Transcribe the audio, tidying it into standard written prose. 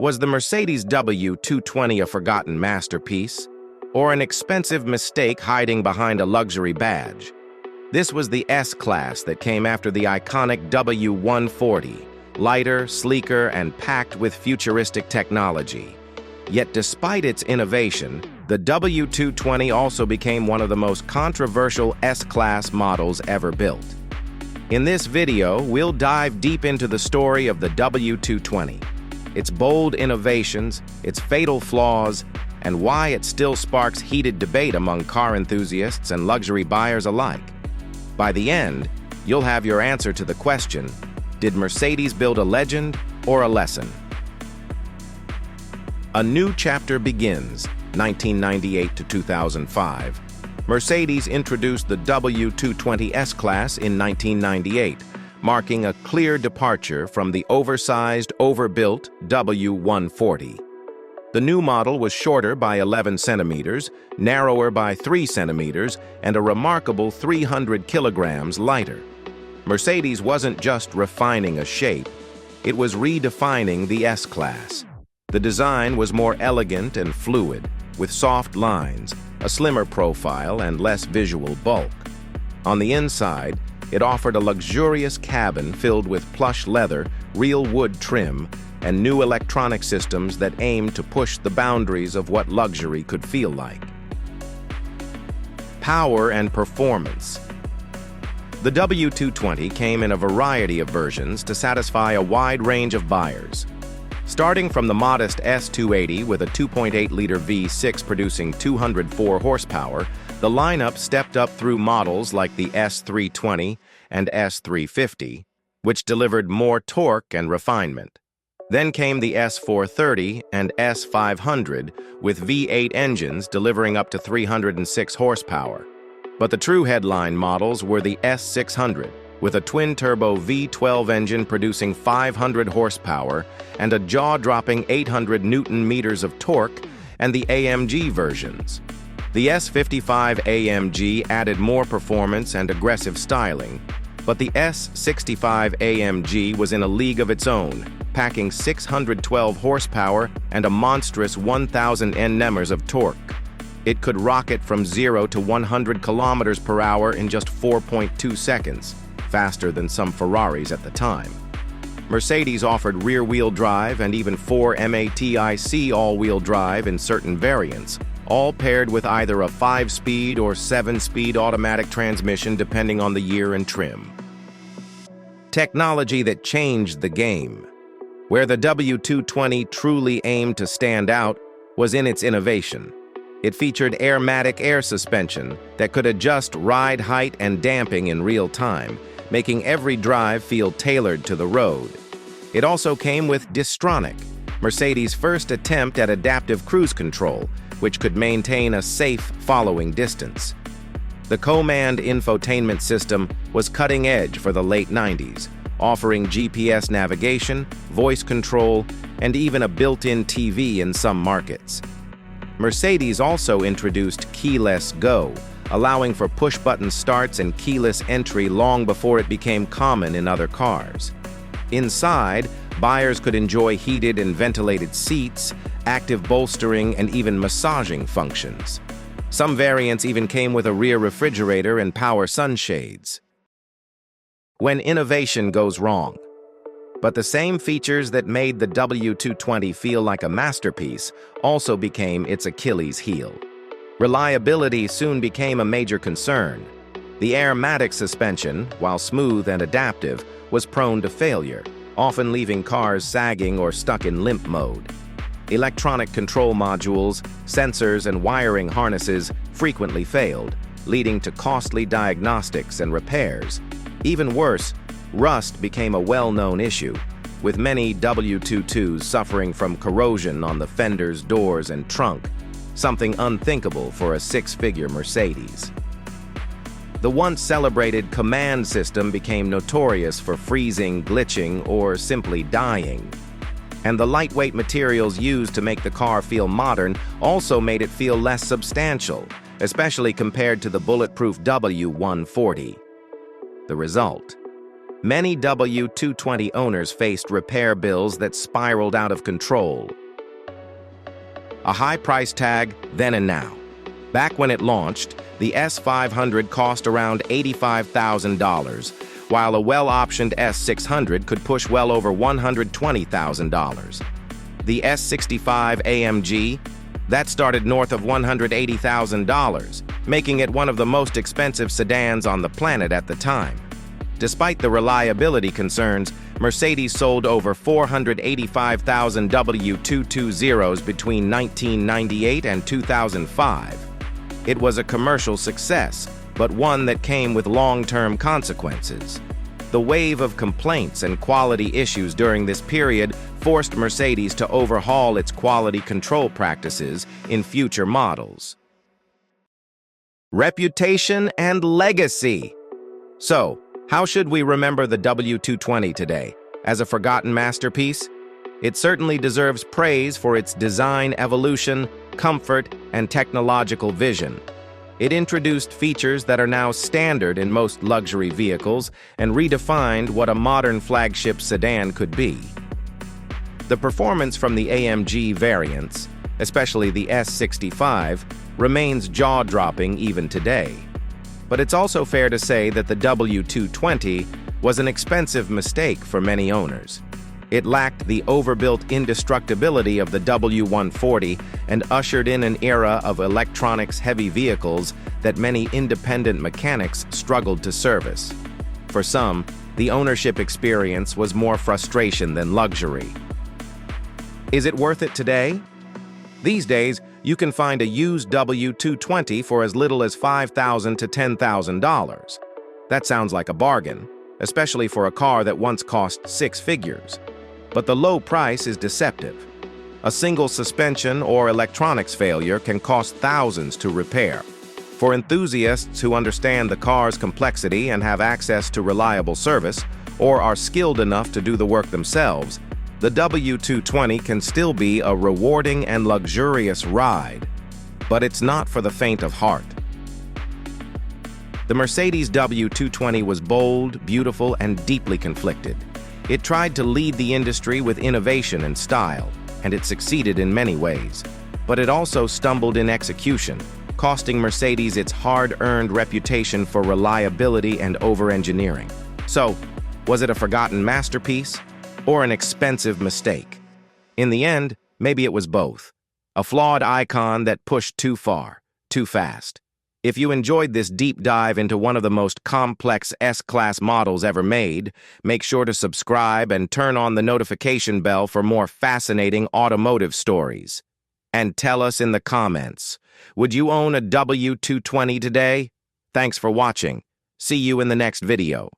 Was the Mercedes W220 a forgotten masterpiece, or an expensive mistake hiding behind a luxury badge? This was the S-Class that came after the iconic W140, lighter, sleeker, and packed with futuristic technology. Yet despite its innovation, the W220 also became one of the most controversial S-Class models ever built. In this video, we'll dive deep into the story of the W220, its bold innovations, its fatal flaws, and why it still sparks heated debate among car enthusiasts and luxury buyers alike. By the end, you'll have your answer to the question, did Mercedes build a legend or a lesson? A new chapter begins, 1998 to 2005. Mercedes introduced the W220 S-Class in 1998, marking a clear departure from the oversized, overbuilt W140. The new model was shorter by 11 centimeters, narrower by 3 centimeters, and a remarkable 300 kilograms lighter. Mercedes wasn't just refining a shape, it was redefining the S-Class. The design was more elegant and fluid, with soft lines, a slimmer profile, and less visual bulk. On the inside, it offered a luxurious cabin filled with plush leather, real wood trim, and new electronic systems that aimed to push the boundaries of what luxury could feel like. Power and performance. The W220 came in a variety of versions to satisfy a wide range of buyers. Starting from the modest S280 with a 2.8-liter V6 producing 204 horsepower, the lineup stepped up through models like the S320 and S350, which delivered more torque and refinement. Then came the S430 and S500 with V8 engines delivering up to 306 horsepower. But the true headline models were the S600, with a twin-turbo V12 engine producing 500 horsepower and a jaw-dropping 800 Newton-meters of torque, and the AMG versions. The S65 AMG added more performance and aggressive styling, but the S65 AMG was in a league of its own, packing 612 horsepower and a monstrous 1,000 Nm of torque. It could rocket from 0 to 100 kilometers per hour in just 4.2 seconds, faster than some Ferraris at the time. Mercedes offered rear-wheel drive and even 4MATIC all-wheel drive in certain variants, all paired with either a 5-speed or 7-speed automatic transmission depending on the year and trim. Technology that changed the game. Where the W220 truly aimed to stand out was in its innovation. It featured AIRMATIC air suspension that could adjust ride height and damping in real time, making every drive feel tailored to the road. It also came with Distronic, Mercedes' first attempt at adaptive cruise control, which could maintain a safe following distance. The Command infotainment system was cutting edge for the late 90s, offering GPS navigation, voice control, and even a built-in TV in some markets. Mercedes also introduced Keyless Go, allowing for push-button starts and keyless entry long before it became common in other cars. Inside, buyers could enjoy heated and ventilated seats, active bolstering, and even massaging functions. Some variants even came with a rear refrigerator and power sunshades. When innovation goes wrong. But the same features that made the W220 feel like a masterpiece also became its Achilles heel. Reliability soon became a major concern. The AIRMATIC suspension, while smooth and adaptive, was prone to failure, often leaving cars sagging or stuck in limp mode. Electronic control modules, sensors, and wiring harnesses frequently failed, leading to costly diagnostics and repairs. Even worse, rust became a well-known issue, with many W22s suffering from corrosion on the fenders, doors, and trunk, something unthinkable for a six-figure Mercedes. The once celebrated command system became notorious for freezing, glitching, or simply dying. And the lightweight materials used to make the car feel modern also made it feel less substantial, especially compared to the bulletproof W140. The result: many W220 owners faced repair bills that spiraled out of control. A high price tag then and now. Back when it launched, the S500 cost around $85,000, while a well-optioned S600 could push well over $120,000. The S65 AMG, that started north of $180,000, making it one of the most expensive sedans on the planet at the time. Despite the reliability concerns, Mercedes sold over 485,000 W220s between 1998 and 2005. It was a commercial success, but one that came with long-term consequences. The wave of complaints and quality issues during this period forced Mercedes to overhaul its quality control practices in future models. Reputation and legacy. So, how should we remember the W220 today? As a forgotten masterpiece? It certainly deserves praise for its design evolution, comfort, and technological vision. It introduced features that are now standard in most luxury vehicles and redefined what a modern flagship sedan could be. The performance from the AMG variants, especially the S65, remains jaw-dropping even today. But it's also fair to say that the W220 was an expensive mistake for many owners. It lacked the overbuilt indestructibility of the W140 and ushered in an era of electronics-heavy vehicles that many independent mechanics struggled to service. For some, the ownership experience was more frustration than luxury. Is it worth it today? These days, you can find a used W220 for as little as $5,000 to $10,000. That sounds like a bargain, especially for a car that once cost six figures. But the low price is deceptive. A single suspension or electronics failure can cost thousands to repair. For enthusiasts who understand the car's complexity and have access to reliable service, or are skilled enough to do the work themselves, the W220 can still be a rewarding and luxurious ride. But it's not for the faint of heart. The Mercedes W220 was bold, beautiful, and deeply conflicted. It tried to lead the industry with innovation and style, and it succeeded in many ways. But it also stumbled in execution, costing Mercedes its hard-earned reputation for reliability and over-engineering. So, was it a forgotten masterpiece or an expensive mistake? In the end, maybe it was both. A flawed icon that pushed too far, too fast. If you enjoyed this deep dive into one of the most complex S-Class models ever made, make sure to subscribe and turn on the notification bell for more fascinating automotive stories. And tell us in the comments, would you own a W220 today? Thanks for watching. See you in the next video.